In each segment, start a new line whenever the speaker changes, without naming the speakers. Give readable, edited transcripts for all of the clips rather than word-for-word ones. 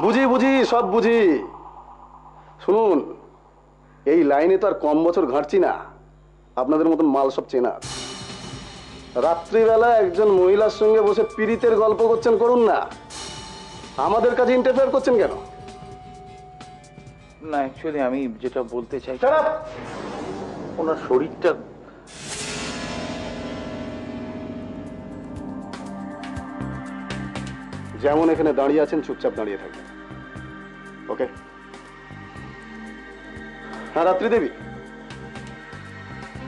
বুঝি বুঝি, সব বুঝি। শুনুন, এই লাইনে তো আর কম বছর ঘাঁটছি না, আপনাদের মতন মাল সব চেনা। রাত্রিবেলা একজন মহিলার সঙ্গে বসে পীড়িতের গল্প করছেন, করুন না, আমাদের কাছে ইন্টারফেয়ার করছেন কেন?
না, অ্যাকচুয়ালি আমি যেটা বলতে চাই,
ওনার শরীরটা যেমন এখানে দাঁড়িয়ে আছেন, চুপচাপ দাঁড়িয়ে থাকবেন, ওকে? হ্যাঁ রাত্রি দেবী,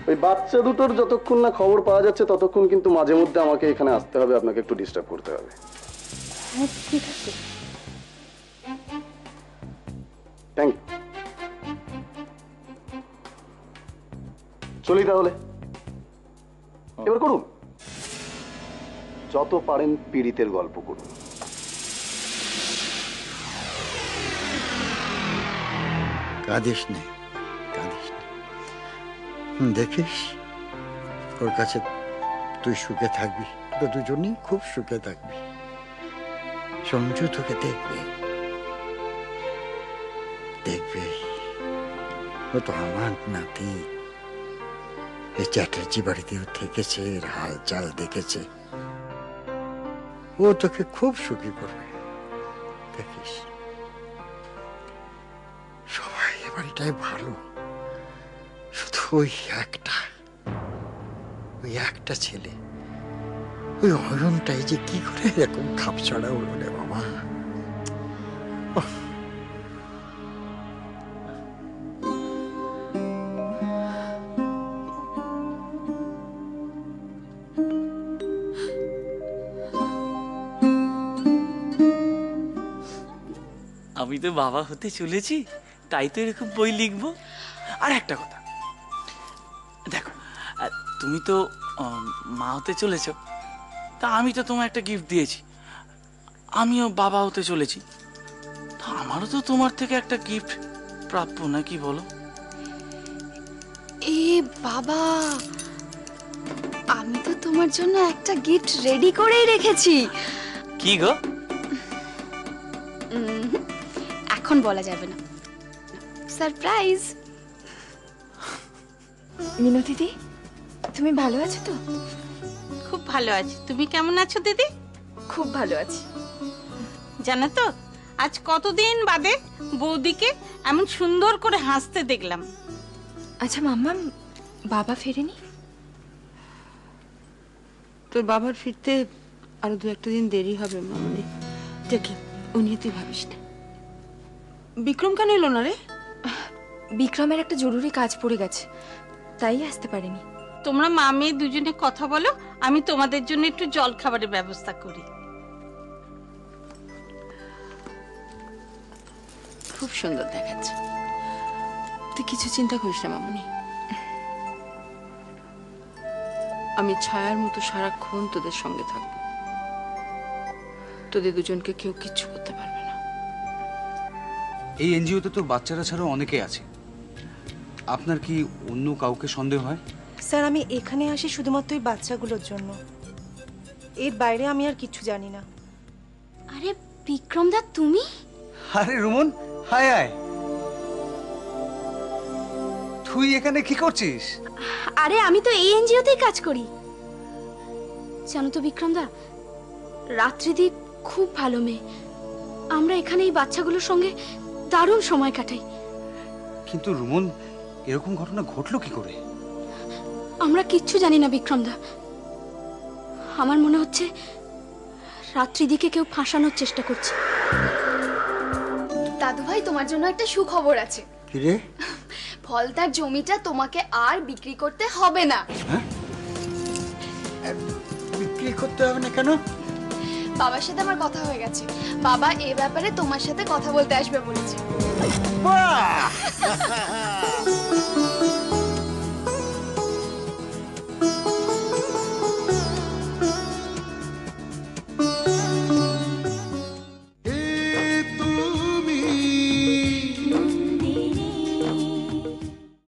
ওই বাচ্চা দুটোর যতক্ষণ না খবর পাওয়া যাচ্ছে ততক্ষণ কিন্তু মাঝে মধ্যে আমাকে এখানে আসতে হবে, আপনাকে একটু ডিস্টার্ব করতে হবে।
ঠিক আছে।
Thank you. চলি তাহলে, এবার করুন, যত পারেন পীড়িতের গল্প করুন।
কাঁদিস নে, কাঁদিস নে, দেখিস ওর কাছে তুই সুখে থাকবি, তো দুজনেই খুব সুখে থাকবি। সঞ্জু তোকে দেখবে, দেখবে ও তো আমার নাতি, এই চ্যাটার্জি বাড়িতেও থেকেছে, এর হাল চাল দেখেছে, ও তোকে খুব সুখী করবে, দেখিস। সবাই এ বাড়িটাই ভালো, শুধু ওই একটা ছেলে, ওই অয়নটাই যে কি করে এরকম খাপছাড়া হলো রে বাবা।
আমি তো বাবা হতে চলেছি, তাই তো এরকম বই লিখবো। আর একটা কথা, দেখো তুমি তো মা হতে চলেছ, তা আমি তো তোমার একটা গিফট দিয়েছি, আমিও বাবা হতে চলেছি, তা আমারও তো তোমার থেকে একটা গিফট প্রাপ্য, নাকি বলো?
এ বাবা, আমি তো তোমার জন্য একটা গিফট রেডি করেই রেখেছি।
কি গো?
এখন বলা যাবে না, সারপ্রাইজ। মিনু দিদি, তুমি ভালো আছো তো?
খুব ভালো আছি, তুমি কেমন আছো দিদি?
খুব ভালো আছি।
জানো তো, আজ কতদিন বাদে বৌদিকে এমন সুন্দর করে হাসতে দেখলাম।
আচ্ছা মাম্মা, বাবা ফেরেনি?
তোর বাবার ফিরতে আরো 2-1 দিন দেরি হবে মামনি, দেখি ও নিয়ে তুই ভাবিস না। বিক্রম কেন এলো না রে?
বিক্রমের একটা জরুরি কাজ পড়ে গেছে, তাই আসতে পারেনি।
তোমরা মা মেয়ে দুজনে কথা বলো, আমি তোমাদের জন্য একটু জল খাবারের ব্যবস্থা করি।
খুব সুন্দর দেখাচ্ছে, তুই কিছু চিন্তা করিস না মামনি, আমি ছায়ার মতো সারাক্ষণ তোদের সঙ্গে থাকবো, তোদের দুজনকে কেউ কিচ্ছু করতে পারবে না।
এই এনজিওতে তো বাচ্চারা ছাড়াও অনেকে আছে, আপনার কি অন্য কাউকে সন্দেহ হয়?
স্যার, আমি এখানে আসি শুধুমাত্র এই বাচ্চাগুলোর জন্য, এর বাইরে আমি আর কিছু জানি না।
আরে বিক্রম দা, তুমি?
আরে রুমন, হায় হায়, তুই এখানে কি করছিস?
আরে আমি তো এই এনজিওতেই কাজ করি। জানো তো বিক্রম দা, রাত্রিদীপ খুব ভালো মেয়ে, আমরা এখানে এই বাচ্চাগুলোর সঙ্গে দারুণ সময় কাটাই।
কিন্তু রুমন, এরকম ঘটনা ঘটলো কি করে?
আমরা কিচ্ছু জানি না বিক্রম দা, আমার মনে হচ্ছে রাত্রিদিকে কেউ ফাঁসানোর চেষ্টা করছে। দাদু ভাই, তোমার জন্য একটা সুখবর আছে।
কি রে?
ফলতার জমিটা তোমাকে আর বিক্রি করতে হবে না।
বিক্রি করতে হবে না কেন?
বাবার সাথে আমার কথা হয়ে গেছে, বাবা এ ব্যাপারে তোমার সাথে কথা বলতে আসবে বলেছে।
বাহ!